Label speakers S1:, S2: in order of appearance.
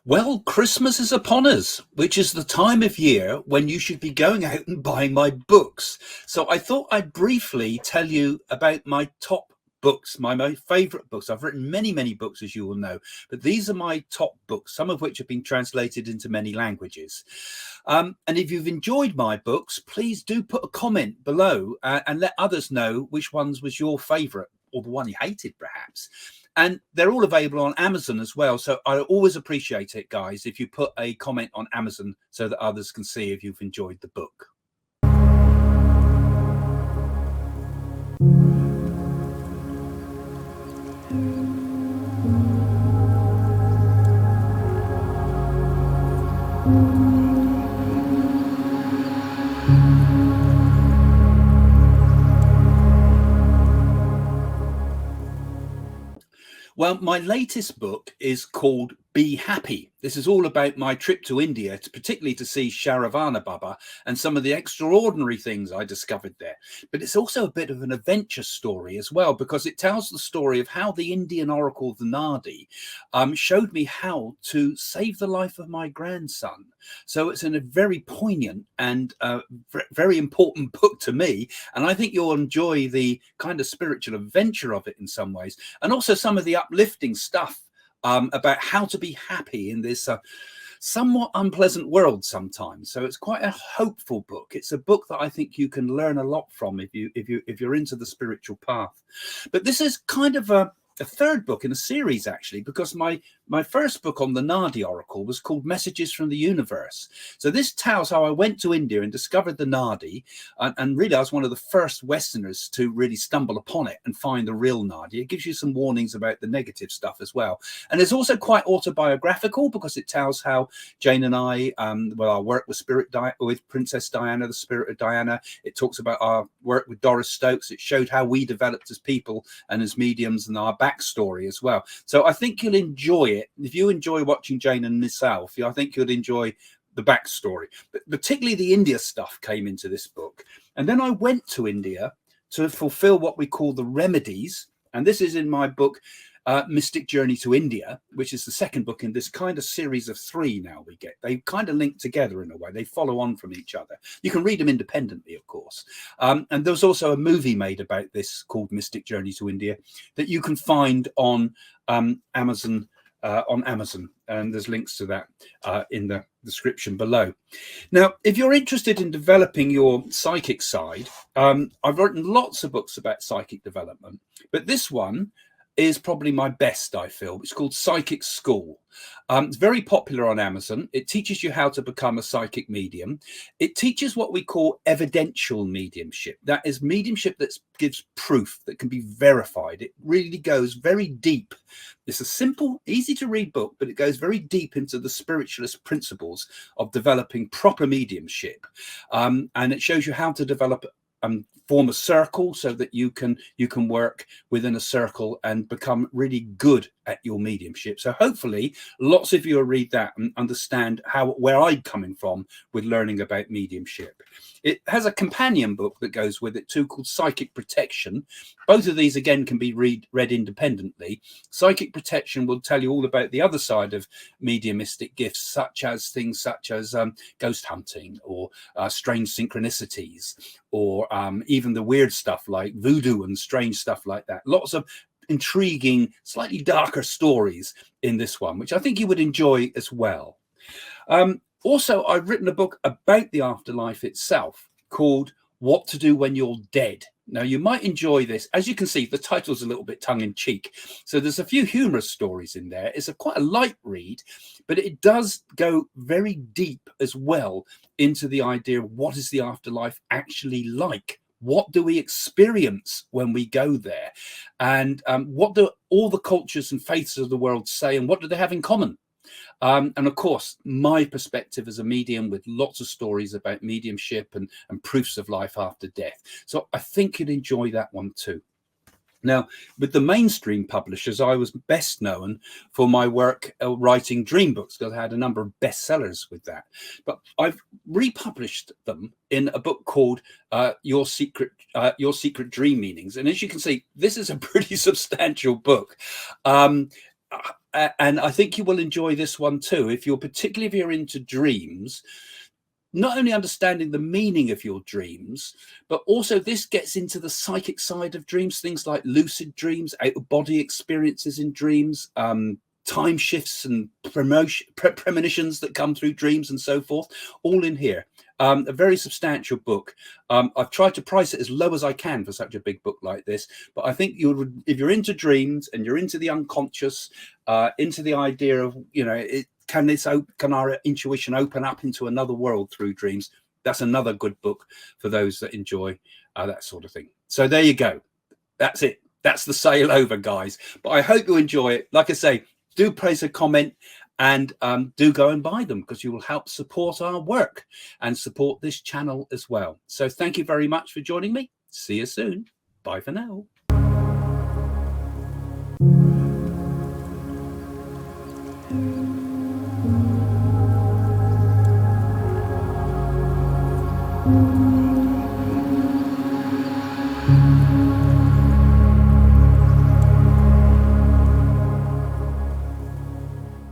S1: Well, Christmas is upon us, which is the time of year when you should be going out and buying my books. So I thought I'd briefly tell you about my top books, my favorite books. I've written many, many books, as you will know, but these are my top books, some of which have been translated into many languages. And if you've enjoyed my books, please do put a comment below and let others know which ones was your favorite or the one you hated, perhaps. And they're all available on Amazon as well. So I always appreciate it, guys, if you put a comment on Amazon so that others can see if you've enjoyed the book. Well, my latest book is called Be Happy. This is all about my trip to India, particularly to see Sharavana Baba and some of the extraordinary things I discovered there. But it's also a bit of an adventure story as well, because it tells the story of how the Indian oracle, the Nadi, showed me how to save the life of my grandson. So it's in a very poignant and very important book to me. And I think you'll enjoy the kind of spiritual adventure of it in some ways, and also some of the uplifting stuff about how to be happy in this somewhat unpleasant world sometimes. So it's quite a hopeful book. It's a book that I think you can learn a lot from if you're into the spiritual path. But this is kind of a third book in a series, actually, because my first book on the Nadi Oracle was called Messages from the Universe. So this tells how I went to India and discovered the Nadi, and really I was one of the first Westerners to really stumble upon it and find the real Nadi. It gives you some warnings about the negative stuff as well. And it's also quite autobiographical, because it tells how Jane and I work with Princess Diana, the spirit of Diana. It talks about our work with Doris Stokes. It showed how we developed as people and as mediums, and our backstory as well. So I think you'll enjoy it. If you enjoy watching Jane and myself, I think you'll enjoy the backstory. But particularly the India stuff came into this book. And then I went to India to fulfill what we call the remedies. And this is in my book, Mystic Journey to India, which is the second book in this kind of series of three now we get. They kind of link together in a way. They follow on from each other. You can read them independently, of course. And there's also a movie made about this called Mystic Journey to India that you can find on Amazon, and there's links to that in the description below. Now, if you're interested in developing your psychic side, I've written lots of books about psychic development, but this one is probably my best, I feel. It's called Psychic School. It's very popular on Amazon. It teaches you how to become a psychic medium. It teaches what we call evidential mediumship. That is mediumship that gives proof, that can be verified. It really goes very deep. It's a simple, easy to read book, but it goes very deep into the spiritualist principles of developing proper mediumship. And it shows you how to develop form a circle so that you can work within a circle and become really good at your mediumship. So hopefully lots of you will read that and understand where I'm coming from with learning about mediumship. It has a companion book that goes with it too, called Psychic Protection. Both of these again can be read independently. Psychic Protection will tell you all about the other side of mediumistic gifts, things such as ghost hunting, or strange synchronicities, or even the weird stuff like voodoo and strange stuff like that. Lots of intriguing, slightly darker stories in this one, which I think you would enjoy as well. Also, I've written a book about the afterlife itself called What to Do When You're Dead. Now, you might enjoy this. As you can see, the title's a little bit tongue-in-cheek. So there's a few humorous stories in there. It's quite a light read, but it does go very deep as well into the idea of what is the afterlife actually like. What do we experience when we go there? And what do all the cultures and faiths of the world say? And what do they have in common? And of course, my perspective as a medium, with lots of stories about mediumship and proofs of life after death. So I think you'd enjoy that one too. Now, with the mainstream publishers, I was best known for my work writing dream books, because I had a number of bestsellers with that. But I've republished them in a book called Your Secret Dream Meanings. And as you can see, this is a pretty substantial book. And I think you will enjoy this one too, particularly if you're into dreams. Not only understanding the meaning of your dreams, but also this gets into the psychic side of dreams, things like lucid dreams, out of body experiences in dreams, time shifts and premonitions that come through dreams and so forth, all in here. A very substantial book. I've tried to price it as low as I can for such a big book like this, but I think if you're into dreams and you're into the unconscious, into the idea of, can our intuition open up into another world through dreams? That's another good book for those that enjoy that sort of thing. So there you go. That's it. That's the sale over, guys. But I hope you enjoy it. Like I say, do place a comment and do go and buy them, because you will help support our work and support this channel as well. So thank you very much for joining me. See you soon. Bye for now. Thank you.